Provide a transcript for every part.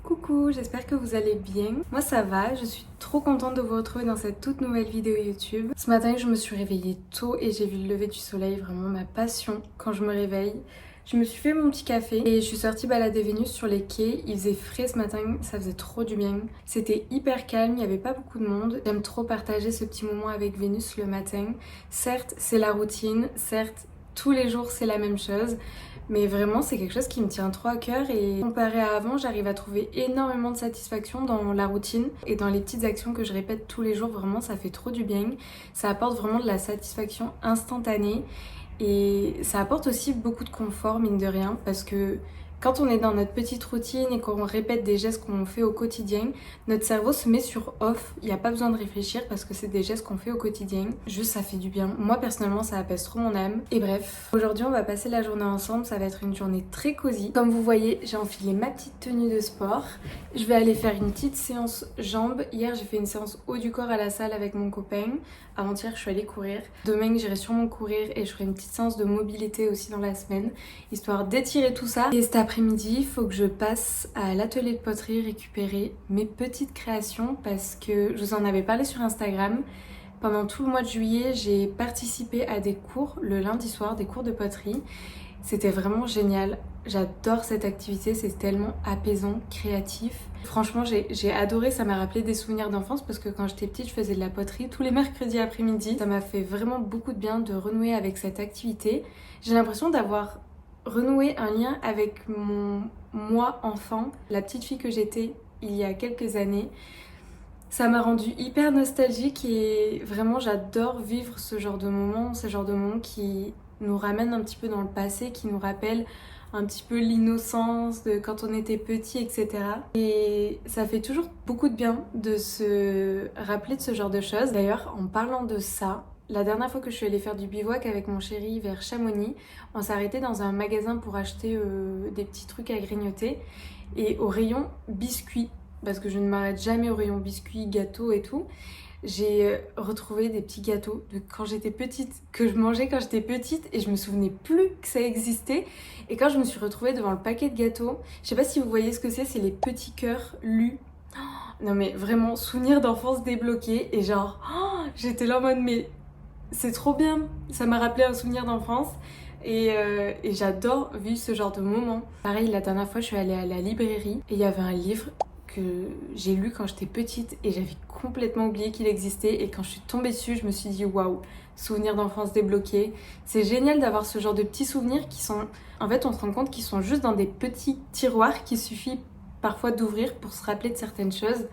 Coucou, j'espère que vous allez bien. Moi ça va, je suis trop contente de vous retrouver dans cette toute nouvelle vidéo YouTube. Ce matin je me suis réveillée tôt et j'ai vu le lever du soleil, vraiment ma passion quand je me réveille. Je me suis fait mon petit café et je suis sortie balader Vénus sur les quais. Il faisait frais ce matin, ça faisait trop du bien. C'était hyper calme, il n'y avait pas beaucoup de monde. J'aime trop partager ce petit moment avec Vénus le matin. Certes, c'est la routine, certes, tous les jours c'est la même chose. Mais vraiment, c'est quelque chose qui me tient trop à cœur et comparé à avant, j'arrive à trouver énormément de satisfaction dans la routine et dans les petites actions que je répète tous les jours. Vraiment, ça fait trop du bien. Ça apporte vraiment de la satisfaction instantanée et ça apporte aussi beaucoup de confort, mine de rien, parce que quand on est dans notre petite routine et qu'on répète des gestes qu'on fait au quotidien, notre cerveau se met sur off. Il n'y a pas besoin de réfléchir parce que c'est des gestes qu'on fait au quotidien. Juste, ça fait du bien. Moi, personnellement, ça apaise trop mon âme. Et bref, aujourd'hui, on va passer la journée ensemble. Ça va être une journée très cosy. Comme vous voyez, j'ai enfilé ma petite tenue de sport. Je vais aller faire une petite séance jambes. Hier, j'ai fait une séance haut du corps à la salle avec mon copain. Avant-hier, je suis allée courir. Demain, j'irai sûrement courir et je ferai une petite séance de mobilité aussi dans la semaine, histoire d'étirer tout ça. Et cet après-midi, il faut que je passe à l'atelier de poterie récupérer mes petites créations parce que je vous en avais parlé sur Instagram. Pendant tout le mois de juillet, j'ai participé à des cours le lundi soir, des cours de poterie. C'était vraiment génial. J'adore cette activité, c'est tellement apaisant, créatif. Franchement, j'ai adoré, ça m'a rappelé des souvenirs d'enfance parce que quand j'étais petite, je faisais de la poterie tous les mercredis après-midi. Ça m'a fait vraiment beaucoup de bien de renouer avec cette activité. J'ai l'impression d'avoir renoué un lien avec mon moi enfant, la petite fille que j'étais il y a quelques années. Ça m'a rendue hyper nostalgique et vraiment j'adore vivre ce genre de moments qui nous ramènent un petit peu dans le passé, qui nous rappellent un petit peu l'innocence de quand on était petit, etc. Et ça fait toujours beaucoup de bien de se rappeler de ce genre de choses. D'ailleurs, en parlant de ça, la dernière fois que je suis allée faire du bivouac avec mon chéri vers Chamonix, on s'est arrêté dans un magasin pour acheter des petits trucs à grignoter. Et au rayon biscuits, parce que je ne m'arrête jamais au rayon biscuits, gâteaux et tout, j'ai retrouvé des petits gâteaux de quand j'étais petite, que je mangeais quand j'étais petite et je me souvenais plus que ça existait. Et quand je me suis retrouvée devant le paquet de gâteaux, je sais pas si vous voyez ce que c'est les petits cœurs lus. Non mais vraiment, souvenir d'enfance débloqué et genre, j'étais là en mode mais c'est trop bien, ça m'a rappelé un souvenir d'enfance. Et j'adore vivre ce genre de moment. Pareil, la dernière fois, je suis allée à la librairie et il y avait un livre que j'ai lu quand j'étais petite et j'avais complètement oublié qu'il existait. Et quand je suis tombée dessus, je me suis dit waouh, souvenir d'enfance débloqué. C'est génial d'avoir ce genre de petits souvenirs qui sont... En fait, on se rend compte qu'ils sont juste dans des petits tiroirs qu'il suffit parfois d'ouvrir pour se rappeler de certaines choses.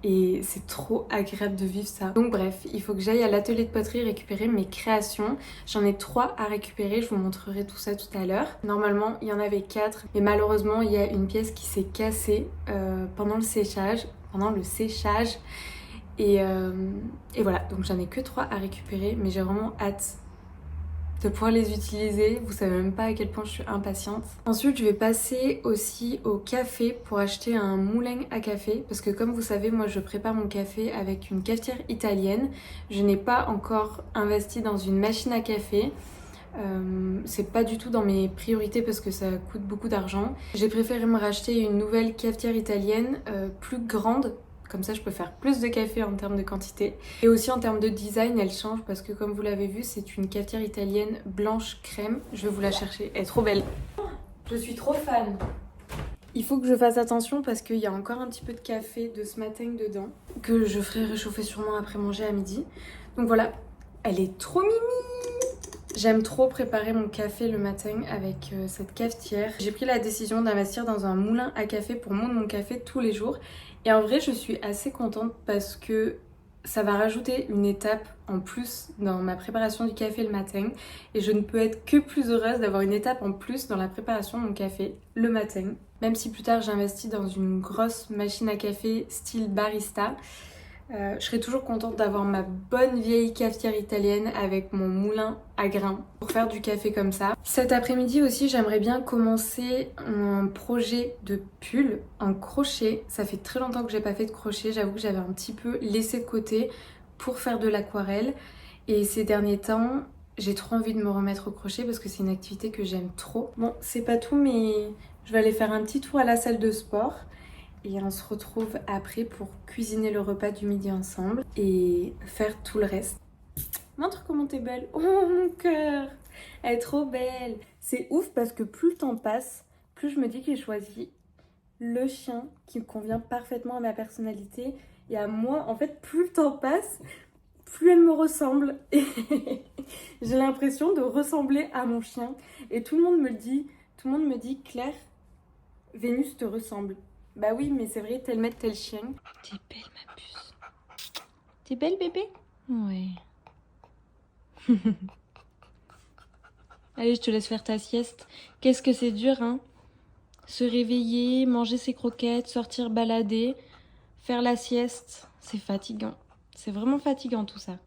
Et c'est trop agréable de vivre ça. Donc bref, il faut que j'aille à l'atelier de poterie récupérer mes créations. J'en ai 3 à récupérer, je vous montrerai tout ça tout à l'heure. Normalement, il y en avait 4, mais malheureusement, il y a une pièce qui s'est cassée pendant le séchage. Et voilà, donc j'en ai que 3 à récupérer, mais j'ai vraiment hâte de pouvoir les utiliser. Vous savez même pas à quel point je suis impatiente. Ensuite, je vais passer aussi au café pour acheter un moulin à café parce que comme vous savez, moi je prépare mon café avec une cafetière italienne. Je n'ai pas encore investi dans une machine à café. C'est pas du tout dans mes priorités parce que ça coûte beaucoup d'argent. J'ai préféré me racheter une nouvelle cafetière italienne plus grande. Comme ça, je peux faire plus de café en termes de quantité. Et aussi en termes de design, elle change parce que comme vous l'avez vu, c'est une cafetière italienne blanche crème. Je vais vous la chercher, elle est trop belle. Je suis trop fan. Il faut que je fasse attention parce qu'il y a encore un petit peu de café de ce matin dedans que je ferai réchauffer sûrement après manger à midi. Donc voilà, elle est trop mimi. J'aime trop préparer mon café le matin avec cette cafetière. J'ai pris la décision d'investir dans un moulin à café pour moudre mon café tous les jours. Et en vrai, je suis assez contente parce que ça va rajouter une étape en plus dans ma préparation du café le matin et je ne peux être que plus heureuse d'avoir une étape en plus dans la préparation de mon café le matin. Même si plus tard j'investis dans une grosse machine à café style barista, je serai toujours contente d'avoir ma bonne vieille cafetière italienne avec mon moulin à grains pour faire du café comme ça. Cet après-midi aussi, j'aimerais bien commencer un projet de pull en crochet. Ça fait très longtemps que j'ai pas fait de crochet, j'avoue que j'avais un petit peu laissé de côté pour faire de l'aquarelle. Et ces derniers temps, j'ai trop envie de me remettre au crochet parce que c'est une activité que j'aime trop. Bon, c'est pas tout, mais je vais aller faire un petit tour à la salle de sport. Et on se retrouve après pour cuisiner le repas du midi ensemble et faire tout le reste. Montre comment t'es belle. Oh mon cœur, elle est trop belle. C'est ouf parce que plus le temps passe, plus je me dis que j'ai choisi le chien qui me convient parfaitement à ma personnalité et à moi. En fait, plus le temps passe, plus elle me ressemble. Et j'ai l'impression de ressembler à mon chien. Et tout le monde me dit, Claire, Vénus te ressemble. Bah oui, mais c'est vrai, tel maître, tel chien. T'es belle, ma puce. T'es belle, bébé? Ouais. Allez, je te laisse faire ta sieste. Qu'est-ce que c'est dur, hein? Se réveiller, manger ses croquettes, sortir balader, faire la sieste. C'est fatigant. C'est vraiment fatigant tout ça.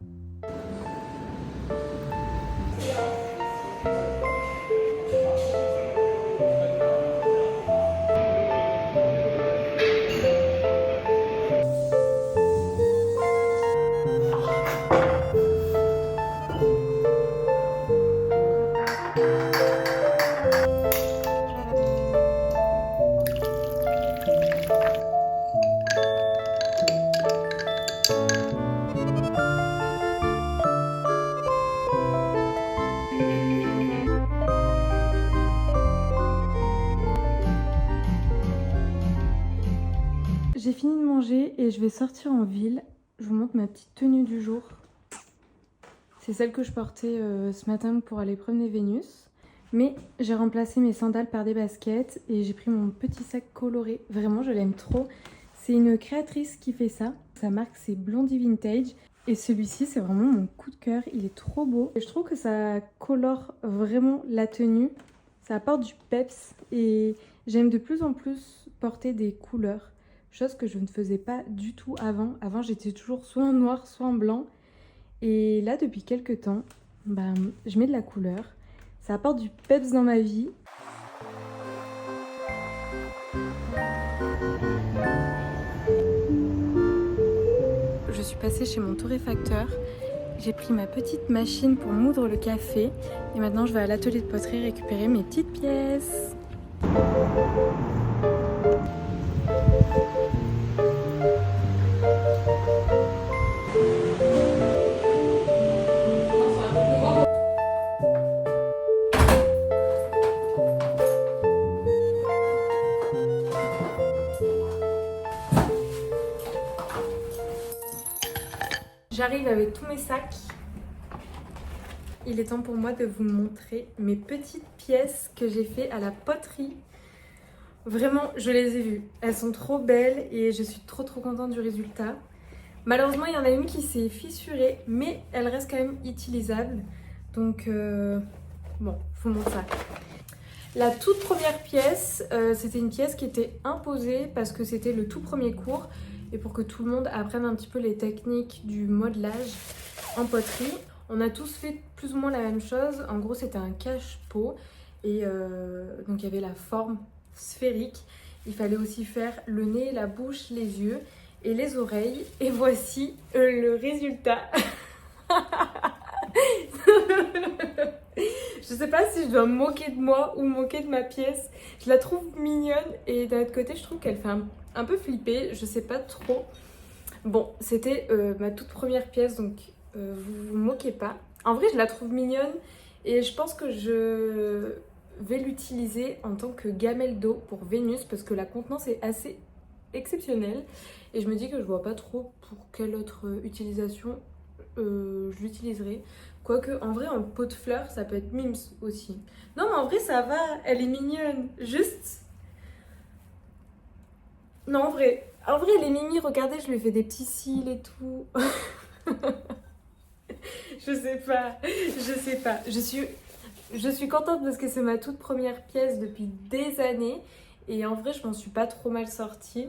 J'ai fini de manger et je vais sortir en ville. Je vous montre ma petite tenue du jour. C'est celle que je portais ce matin pour aller promener Vénus. Mais j'ai remplacé mes sandales par des baskets et j'ai pris mon petit sac coloré. Vraiment, je l'aime trop. C'est une créatrice qui fait ça. Sa marque, c'est Blondie Vintage. Et celui-ci, c'est vraiment mon coup de cœur. Il est trop beau. Et je trouve que ça colore vraiment la tenue. Ça apporte du peps. Et j'aime de plus en plus porter des couleurs. Chose que je ne faisais pas du tout avant. Avant, j'étais toujours soit en noir, soit en blanc. Et là, depuis quelques temps, je mets de la couleur. Ça apporte du peps dans ma vie. Je suis passée chez mon torréfacteur. J'ai pris ma petite machine pour moudre le café. Et maintenant, je vais à l'atelier de poterie récupérer mes petites pièces. J'arrive avec tous mes sacs. Il est temps pour moi de vous montrer mes petites pièces que j'ai fait à la poterie. Vraiment, je les ai vues. Elles sont trop belles et je suis trop contente du résultat. Malheureusement, il y en a une qui s'est fissurée, mais elle reste quand même utilisable. Donc, bon, je vous montre ça. La toute première pièce, c'était une pièce qui était imposée parce que c'était le tout premier cours et pour que tout le monde apprenne un petit peu les techniques du modelage en poterie. On a tous fait plus ou moins la même chose. En gros, c'était un cache-pot et donc il y avait la forme sphérique. Il fallait aussi faire le nez, la bouche, les yeux et les oreilles. Et voici le résultat. Je sais pas si je dois me moquer de moi ou moquer de ma pièce. Je la trouve mignonne et d'un autre côté je trouve qu'elle fait un peu flipper. Je sais pas trop. Bon, c'était ma toute première pièce donc vous vous moquez pas. En vrai je la trouve mignonne et je pense que je vais l'utiliser en tant que gamelle d'eau pour Vénus parce que la contenance est assez exceptionnelle. Et je me dis que je vois pas trop pour quelle autre utilisation je l'utiliserai. Quoique, en vrai, en pot de fleurs, ça peut être mimes aussi. Non, mais en vrai, ça va. Elle est mignonne. Juste... Non, en vrai, elle est mimi. Regardez, je lui ai fait des petits cils et tout. Je sais pas, je sais pas. Je suis contente parce que c'est ma toute première pièce depuis des années. Et en vrai, je m'en suis pas trop mal sortie.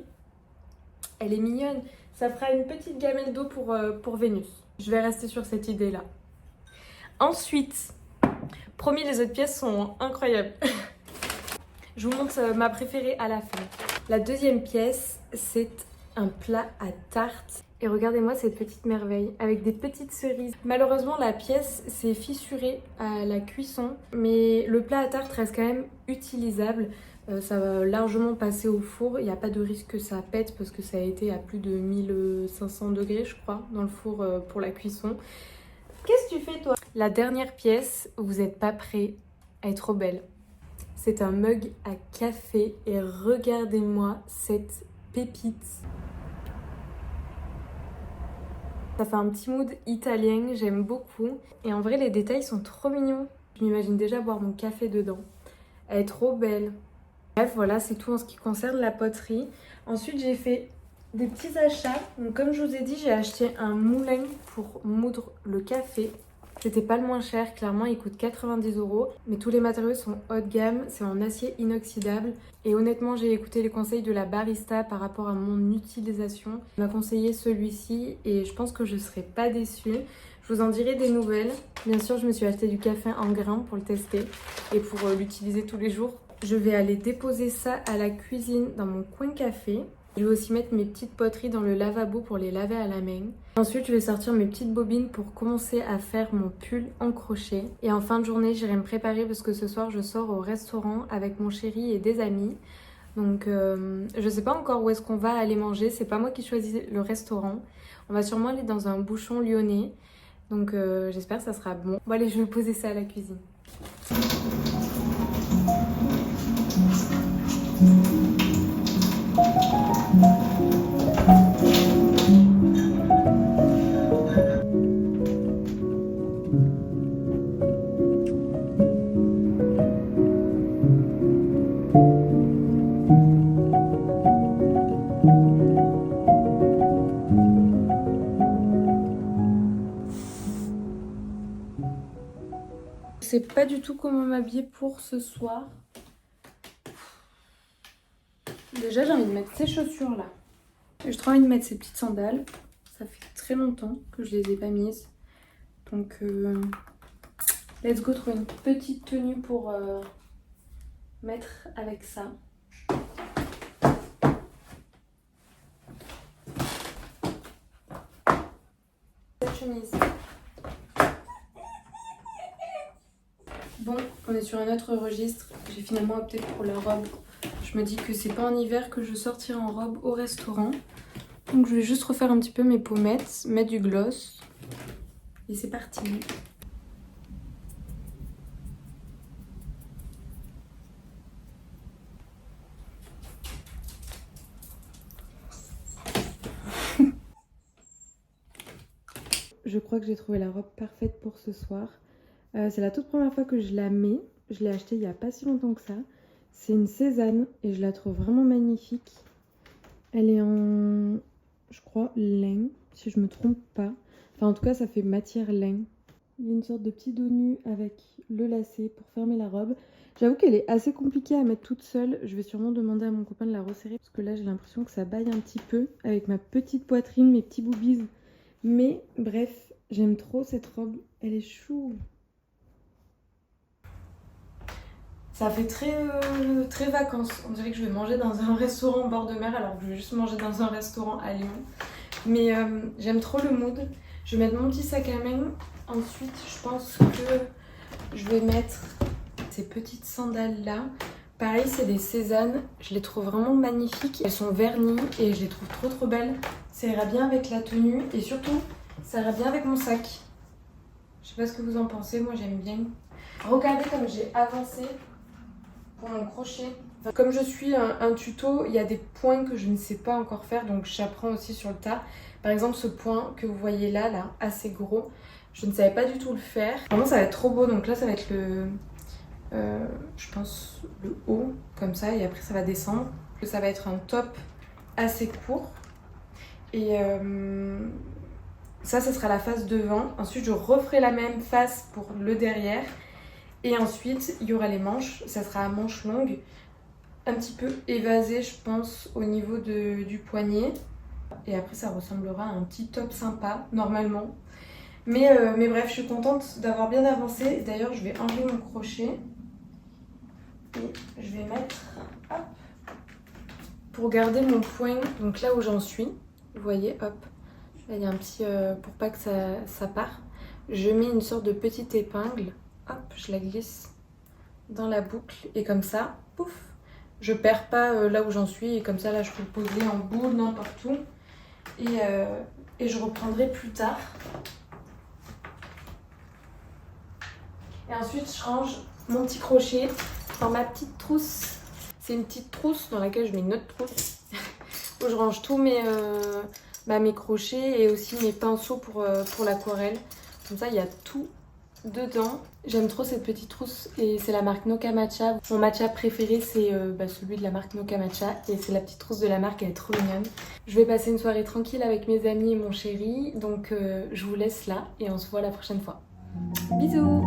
Elle est mignonne. Ça fera une petite gamelle d'eau pour Vénus. Je vais rester sur cette idée-là. Ensuite, promis, les autres pièces sont incroyables. Je vous montre ma préférée à la fin. La deuxième pièce, c'est un plat à tarte. Et regardez-moi cette petite merveille avec des petites cerises. Malheureusement, la pièce s'est fissurée à la cuisson, mais le plat à tarte reste quand même utilisable. Ça va largement passer au four. Il n'y a pas de risque que ça pète parce que ça a été à plus de 1500 degrés, je crois, dans le four pour la cuisson. Qu'est-ce que tu fais, toi? La dernière pièce, vous n'êtes pas prêts. Elle est trop belle. C'est un mug à café et regardez-moi cette pépite. Ça fait un petit mood italien, j'aime beaucoup. Et en vrai, les détails sont trop mignons. Je m'imagine déjà boire mon café dedans. Elle est trop belle. Bref, voilà, c'est tout en ce qui concerne la poterie. Ensuite, j'ai fait des petits achats. Donc, comme je vous ai dit, j'ai acheté un moulin pour moudre le café. C'était pas le moins cher, clairement, il coûte 90 €. Mais tous les matériaux sont haut de gamme, c'est en acier inoxydable. Et honnêtement, j'ai écouté les conseils de la barista par rapport à mon utilisation. Elle m'a conseillé celui-ci et je pense que je serai pas déçue. Je vous en dirai des nouvelles. Bien sûr, je me suis acheté du café en grains pour le tester et pour l'utiliser tous les jours. Je vais aller déposer ça à la cuisine dans mon coin café. Je vais aussi mettre mes petites poteries dans le lavabo pour les laver à la main. Ensuite, je vais sortir mes petites bobines pour commencer à faire mon pull en crochet. Et en fin de journée, j'irai me préparer parce que ce soir, je sors au restaurant avec mon chéri et des amis. Donc, je sais pas encore où est-ce qu'on va aller manger. C'est pas moi qui choisis le restaurant. On va sûrement aller dans un bouchon lyonnais. Donc, j'espère que ça sera bon. Bon, allez, je vais poser ça à la cuisine. Je sais pas du tout comment m'habiller pour ce soir. Déjà, j'ai envie de mettre ces chaussures là. J'ai trop envie de mettre ces petites sandales. Ça fait très longtemps que je les ai pas mises. Donc, let's go trouver une petite tenue pour mettre avec ça. Cette chemise. Bon, on est sur un autre registre. J'ai finalement opté pour la robe. Je me dis que c'est pas en hiver que je sortirai en robe au restaurant. Donc je vais juste refaire un petit peu mes pommettes, mettre du gloss. Et c'est parti. Je crois que j'ai trouvé la robe parfaite pour ce soir. C'est la toute première fois que je la mets. Je l'ai achetée il n'y a pas si longtemps que ça. C'est une Cézanne et je la trouve vraiment magnifique. Elle est en, je crois, lin, si je me trompe pas. Enfin, en tout cas, ça fait matière lin. Il y a une sorte de petit dos nu avec le lacet pour fermer la robe. J'avoue qu'elle est assez compliquée à mettre toute seule. Je vais sûrement demander à mon copain de la resserrer parce que là, j'ai l'impression que ça baille un petit peu avec ma petite poitrine, mes petits boobies. Mais bref, j'aime trop cette robe. Elle est chou. Ça fait très vacances. On dirait que je vais manger dans un restaurant au bord de mer alors que je vais juste manger dans un restaurant à Lyon. Mais j'aime trop le mood. Je vais mettre mon petit sac à main. Ensuite, je pense que je vais mettre ces petites sandales là. Pareil, c'est des Cézanne. Je les trouve vraiment magnifiques. Elles sont vernies et je les trouve trop belles. Ça ira bien avec la tenue et surtout, ça ira bien avec mon sac. Je sais pas ce que vous en pensez, moi j'aime bien. Regardez comme j'ai avancé pour mon crochet. Enfin, comme je suis un tuto, il y a des points que je ne sais pas encore faire, donc j'apprends aussi sur le tas. Par exemple, ce point que vous voyez là, assez gros, je ne savais pas du tout le faire. Vraiment, ça va être trop beau, donc là, ça va être le, je pense, le haut, comme ça, et après, ça va descendre. Ça va être un top assez court. Et Ça sera la face devant. Ensuite, je referai la même face pour le derrière. Et ensuite, il y aura les manches. Ça sera à manches longues. Un petit peu évasé, je pense, au niveau du poignet. Et après, ça ressemblera à un petit top sympa, normalement. Mais bref, je suis contente d'avoir bien avancé. D'ailleurs, je vais enlever mon crochet. Et je vais mettre... Hop, pour garder mon point, donc là où j'en suis. Vous voyez, hop. Là, il y a un petit... pour pas que ça part. Je mets une sorte de petite épingle. Hop, je la glisse dans la boucle. Et comme ça, pouf, je perds pas là où j'en suis. Et comme ça, là, je peux le poser en boule n'importe où. Et je reprendrai plus tard. Et ensuite, je range mon petit crochet dans ma petite trousse. C'est une petite trousse dans laquelle je mets une autre trousse. Où je range tous mes crochets et aussi mes pinceaux pour l'aquarelle. Comme ça, il y a tout dedans. J'aime trop cette petite trousse et c'est la marque Noka Matcha. Mon matcha préféré, c'est celui de la marque Noka Matcha. Et c'est la petite trousse de la marque, elle est trop mignonne. Je vais passer une soirée tranquille avec mes amis et mon chéri. Donc je vous laisse là et on se voit la prochaine fois. Bisous!